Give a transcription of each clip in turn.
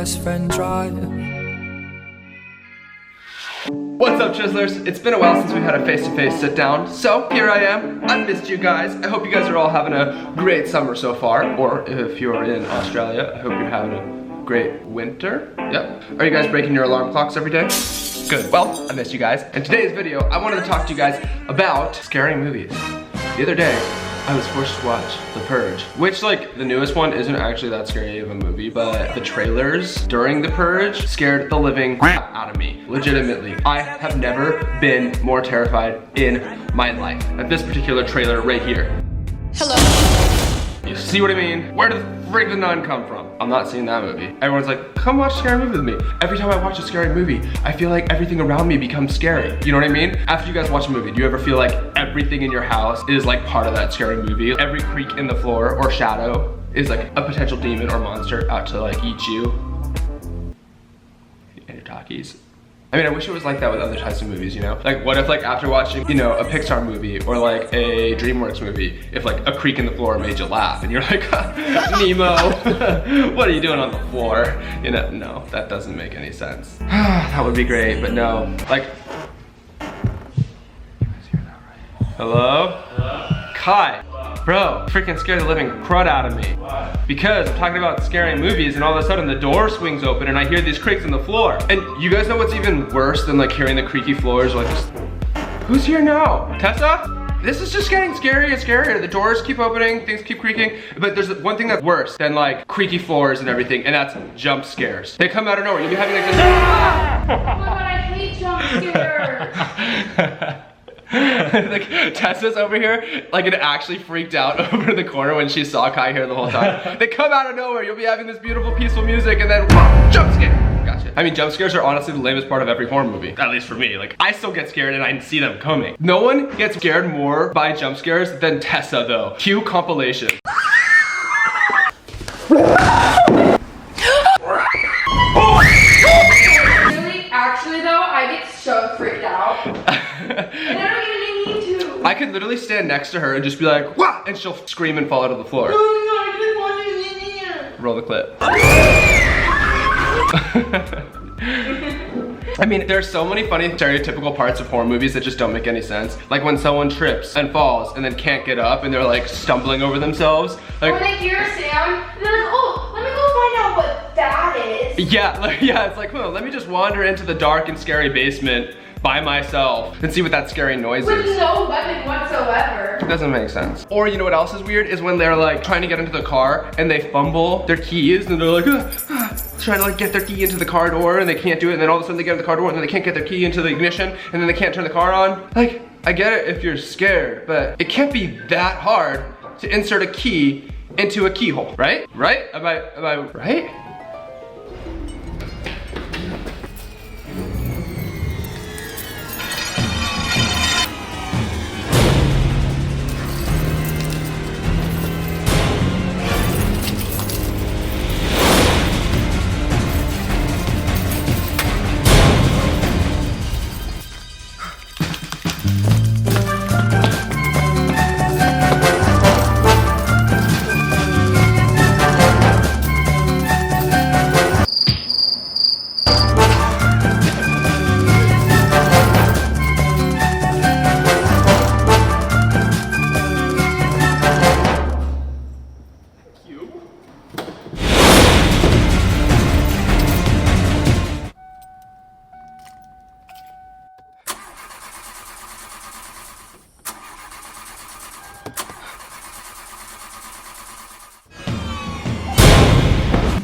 best friend drive. What's up, Chislers? It's been a while since we had a face-to-face sit-down, so here I am. I missed you guys. I hope you guys are all having a great summer so far, or if you're in Australia, I hope you're having a great winter. Yep. Are you guys breaking your alarm clocks every day? Good. Well, I missed you guys. In today's video, I wanted to talk to you guys about scary movies. The other day, I was forced to watch The Purge, which, like, the newest one isn't actually that scary of a movie, but the trailers during The Purge scared the living crap out of me. Legitimately. I have never been more terrified in my life. At this particular trailer right here. Hello. You see what I mean? Where did the frig the nun come from? I'm not seeing that movie. Everyone's like, come watch a scary movie with me. Every time I watch a scary movie, I feel like everything around me becomes scary. You know what I mean? After you guys watch a movie, do you ever feel like everything in your house is like part of that scary movie? Every creak in the floor or shadow is like a potential demon or monster out to like eat you and your talkies. I mean, I wish it was like that with other types of movies, you know? Like, what if, like, after watching, you know, a Pixar movie or, like, a DreamWorks movie, if, like, a creak in the floor made you laugh and you're like, Nemo, what are you doing on the floor? You know, no, that doesn't make any sense. That would be great, but no. Like, you guys hear that right? Hello? Hello? Kai. Bro, freaking scared the living crud out of me. Why? Because I'm talking about scary movies and all of a sudden the door swings open and I hear these creaks in the floor. And you guys know what's even worse than like hearing the creaky floors? Like, who's here now? Tessa? This is just getting scarier and scarier. The doors keep opening, things keep creaking. But there's one thing that's worse than like creaky floors and everything, and that's jump scares. They come out of nowhere. You'll be having like this. Oh my god, I hate jump scares. Like Tessa's over here, like it actually freaked out over in the corner when she saw Kai here the whole time. They come out of nowhere. You'll be having this beautiful, peaceful music, and then whoa, jump scare. Gotcha. I mean, jump scares are honestly the lamest part of every horror movie, at least for me. Like, I still get scared and I see them coming. No one gets scared more by jump scares than Tessa, though. Cue compilation. Really, actually though, I get so freaked out. And I don't even need to. I could literally stand next to her and just be like, wah! And she'll scream and fall out of the floor. Oh my god, I just want you in here. Roll the clip. I mean, there's so many funny stereotypical parts of horror movies that just don't make any sense. Like when someone trips and falls and then can't get up and they're like stumbling over themselves. Like, or they hear a sound and they're like, oh, let me go find out what that is. Yeah, it's like, well, let me just wander into the dark and scary basement by myself and see what that scary noise With is. no weapon whatsoever. It doesn't make sense. Or you know what else is weird is when they're like trying to get into the car and they fumble their keys and they're like, trying to like get their key into the car door and they can't do it, and then all of a sudden they get in the car door and then they can't get their key into the ignition and then they can't turn the car on. Like, I get it if you're scared, but it can't be that hard to insert a key into a keyhole, right? Right? Am I right?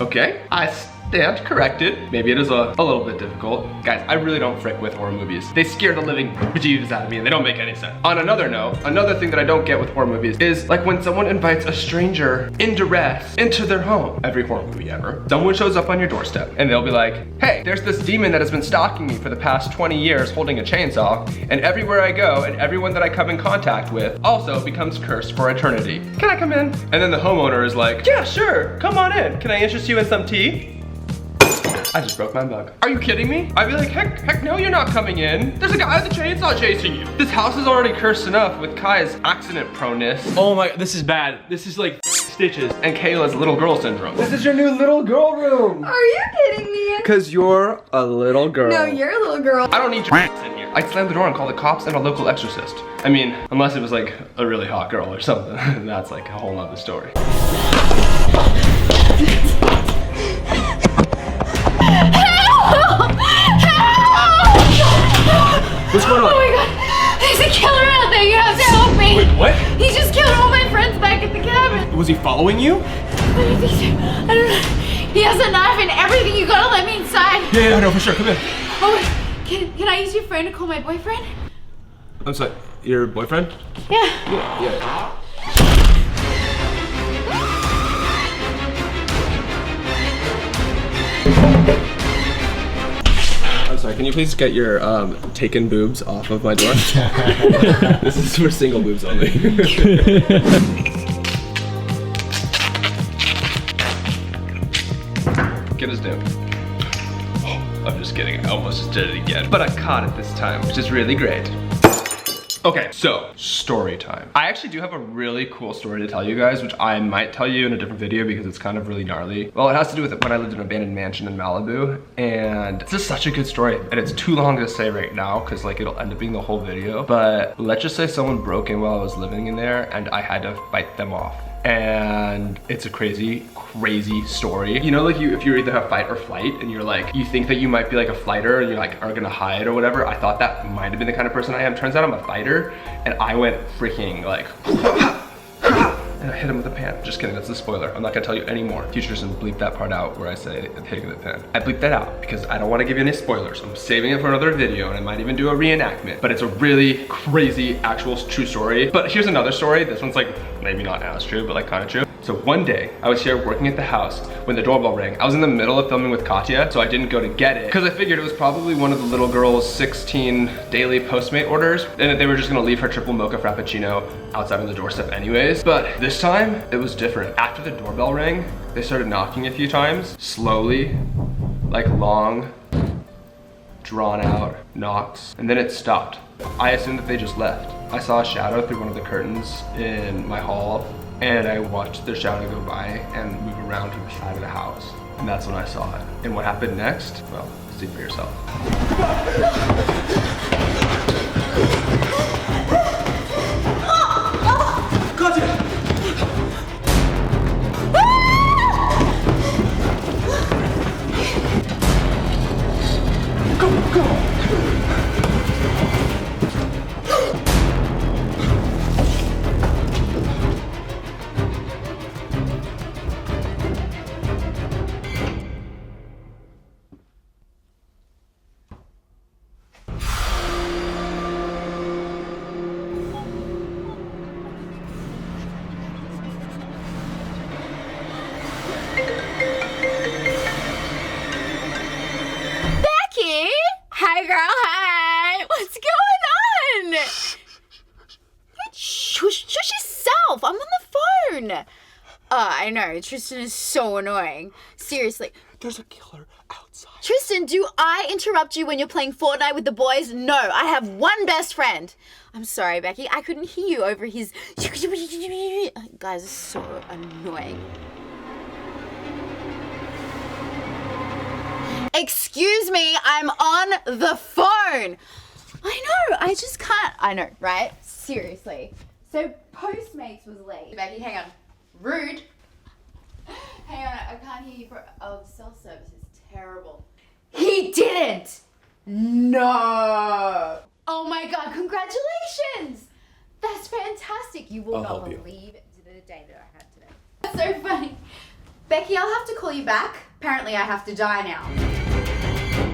Okay, I stand corrected. Maybe it is a little bit difficult. Guys, I really don't frick with horror movies. They scare the living bejesus out of me and they don't make any sense. On another note, another thing that I don't get with horror movies is like when someone invites a stranger in duress into their home. Every horror movie ever. Someone shows up on your doorstep and they'll be like, hey, there's this demon that has been stalking me for the past 20 years holding a chainsaw, and everywhere I go and everyone that I come in contact with also becomes cursed for eternity. Can I come in? And then the homeowner is like, yeah, sure, come on in. Can I interest you in some tea? I just broke my mug. Are you kidding me? I'd be like, heck no, you're not coming in. There's a guy with a chainsaw chasing you. This house is already cursed enough with Kai's accident proneness. Oh my, this is bad. This is like stitches and Kayla's little girl syndrome. This is your new little girl room. Are you kidding me? Cause you're a little girl. No, you're a little girl. I don't need your in here. I'd slam the door and call the cops and a local exorcist. I mean, unless it was like a really hot girl or something. That's like a whole nother story. What's going on? Oh my god, there's a killer out there, you have to help me. Wait, what? He just killed all my friends back at the cabin. Was he following you? What do you think, sir? I don't know. He has a knife and everything, you gotta let me inside. Yeah, no, for sure, come in. Oh, can I use your phone to call my boyfriend? I'm sorry, your boyfriend? Yeah. Yeah. I'm sorry, can you please get your taken boobs off of my door? This is for single boobs only. Get us down. I'm just kidding, I almost just did it again. But I caught it this time, which is really great. Okay, so story time. I actually do have a really cool story to tell you guys, which I might tell you in a different video because it's kind of really gnarly. Well, it has to do with when I lived in an abandoned mansion in Malibu, and it's just such a good story. And it's too long to say right now because like it'll end up being the whole video. But let's just say someone broke in while I was living in there and I had to fight them off. And it's a crazy story. You know, like if you either have fight or flight and you're like, you think that you might be like a fighter and you're like, are gonna hide or whatever. I thought that might have been the kind of person I am. Turns out I'm a fighter and I went freaking like, and I hit him with a pan. Just kidding, that's the spoiler. I'm not gonna tell you anymore. Tristan, bleep that part out where I say I'm hitting the pan. I bleep that out because I don't wanna give you any spoilers. I'm saving it for another video and I might even do a reenactment, but it's a really crazy, actual true story. But here's another story. This one's like, maybe not as true, but like kind of true. So one day, I was here working at the house when the doorbell rang. I was in the middle of filming with Katya, so I didn't go to get it because I figured it was probably one of the little girl's 16 daily Postmate orders and that they were just gonna leave her triple mocha frappuccino outside on the doorstep anyways. But this time, it was different. After the doorbell rang, they started knocking a few times, slowly, like long, drawn out knocks, and then it stopped. I assumed that they just left. I saw a shadow through one of the curtains in my hall, and I watched the shadow go by and move around to the side of the house. And that's when I saw it. And what happened next? Well, see for yourself. Hi girl, hi! What's going on? Shush yourself, I'm on the phone! I know, Tristan is so annoying. Seriously. There's a killer outside. Tristan, do I interrupt you when you're playing Fortnite with the boys? No, I have one best friend. I'm sorry, Becky, I couldn't hear you over his... Guys, it's so annoying. Excuse me, I'm on the phone. I know, I just can't. I know, right? Seriously. So Postmates was late. Becky, hang on. Rude. Hang on, I can't hear you. Oh, self-service is terrible. He didn't. No. Oh my God, congratulations. That's fantastic. You will not believe the day that I had today. That's so funny. Becky, I'll have to call you back. Apparently I have to die now.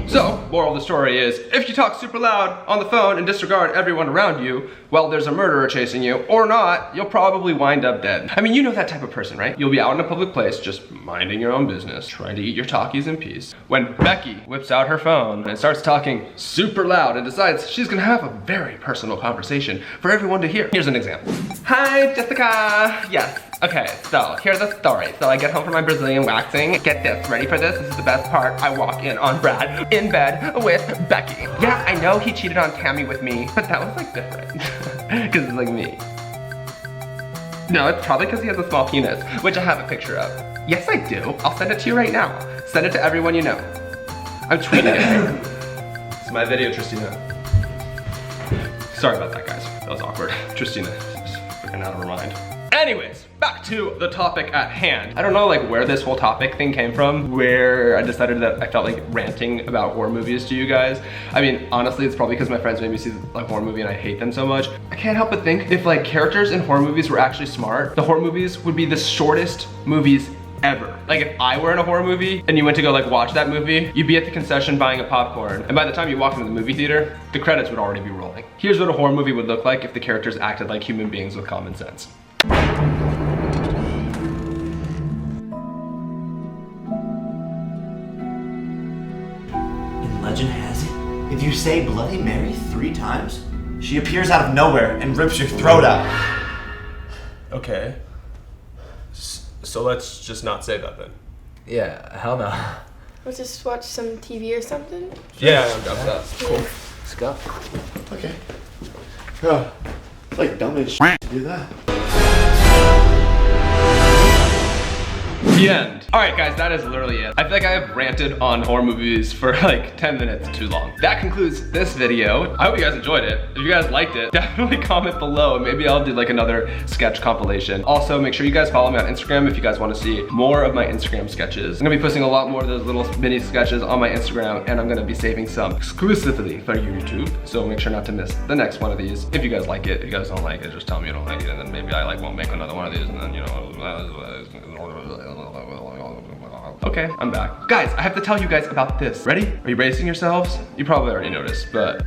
So, moral of the story is, if you talk super loud on the phone and disregard everyone around you, well, there's a murderer chasing you, or not, you'll probably wind up dead. I mean, you know that type of person, right? You'll be out in a public place, just minding your own business, trying to eat your Takis in peace, when Becky whips out her phone and starts talking super loud and decides she's gonna have a very personal conversation for everyone to hear. Here's an example. Hi, Jessica. Yes. Okay, so here's the story. So I get home from my Brazilian waxing. Get this, ready for this? This is the best part. I walk in on Brad in bed with Becky. Yeah, I know he cheated on Tammy with me, but that was like different. Because it's like me. No, it's probably because he has a small penis, which I have a picture of. Yes, I do. I'll send it to you right now. Send it to everyone you know. I'm tweeting it. It's my video, Tristina. Sorry about that, guys. That was awkward. Tristina is freaking out of her mind. Anyways, back to the topic at hand. I don't know like where this whole topic thing came from, where I decided that I felt like ranting about horror movies to you guys. I mean, honestly, it's probably because my friends made me see a horror movie and I hate them so much. I can't help but think if like characters in horror movies were actually smart, the horror movies would be the shortest movies ever. Like if I were in a horror movie and you went to go like watch that movie, you'd be at the concession buying a popcorn, and by the time you walk into the movie theater, the credits would already be rolling. Here's what a horror movie would look like if the characters acted like human beings with common sense. Legend has it, if you say Bloody Mary 3 times, she appears out of nowhere and rips your throat out. Okay. So let's just not say that then. Yeah, hell no. Let's just watch some TV or something. Yeah, I'm down for that. Cool. Let's go. Okay. Oh, it's like dumb as shit to do that. The end. All right, guys, that is literally it. I feel like I have ranted on horror movies for like 10 minutes too long. That concludes this video. I hope you guys enjoyed it. If you guys liked it, definitely comment below and maybe I'll do like another sketch compilation. Also, make sure you guys follow me on Instagram if you guys want to see more of my Instagram sketches. I'm gonna be posting a lot more of those little mini sketches on my Instagram, and I'm gonna be saving some exclusively for YouTube. So make sure not to miss the next one of these. If you guys like it, if you guys don't like it, just tell me you don't like it, and then maybe I like won't make another one of these, and then you know. Okay, I'm back. Guys, I have to tell you guys about this. Ready? Are you bracing yourselves? You probably already noticed, but...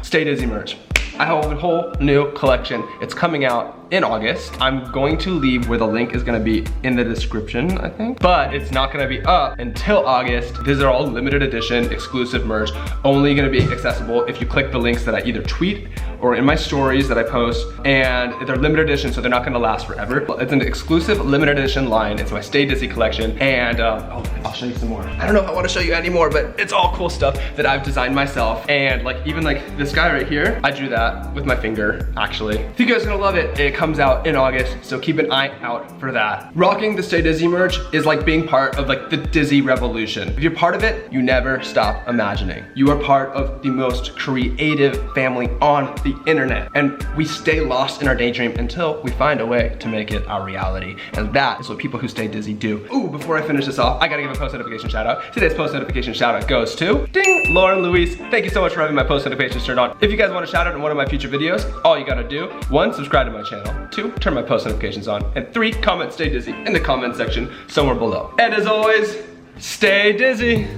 Stay Dizzy merch. I have a whole new collection. It's coming out in August. I'm going to leave where the link is gonna be in the description, I think. But it's not gonna be up until August. These are all limited edition, exclusive merch, only gonna be accessible if you click the links that I either tweet or in my stories that I post, and they're limited edition, so they're not gonna last forever. It's an exclusive limited edition line. It's my Stay Dizzy collection, and oh, I'll show you some more. I don't know if I wanna show you any more, but it's all cool stuff that I've designed myself. And like, even like this guy right here, I drew that with my finger, actually. If you guys are gonna love it, it comes out in August, so keep an eye out for that. Rocking the Stay Dizzy merch is like being part of like the Dizzy revolution. If you're part of it, you never stop imagining. You are part of the most creative family on the internet, and we stay lost in our daydream until we find a way to make it our reality, and that is what people who stay dizzy do. Ooh, before I finish this off, I gotta give a post notification shout out. Today's post notification shout out goes to ding, Lauren Louise. Thank you so much for having my post notifications turned on. If you guys want a shout out in one of my future videos, all you gotta do, 1, subscribe to my channel, 2, turn my post notifications on, and 3, comment Stay Dizzy in the comment section somewhere below. And as always, stay dizzy.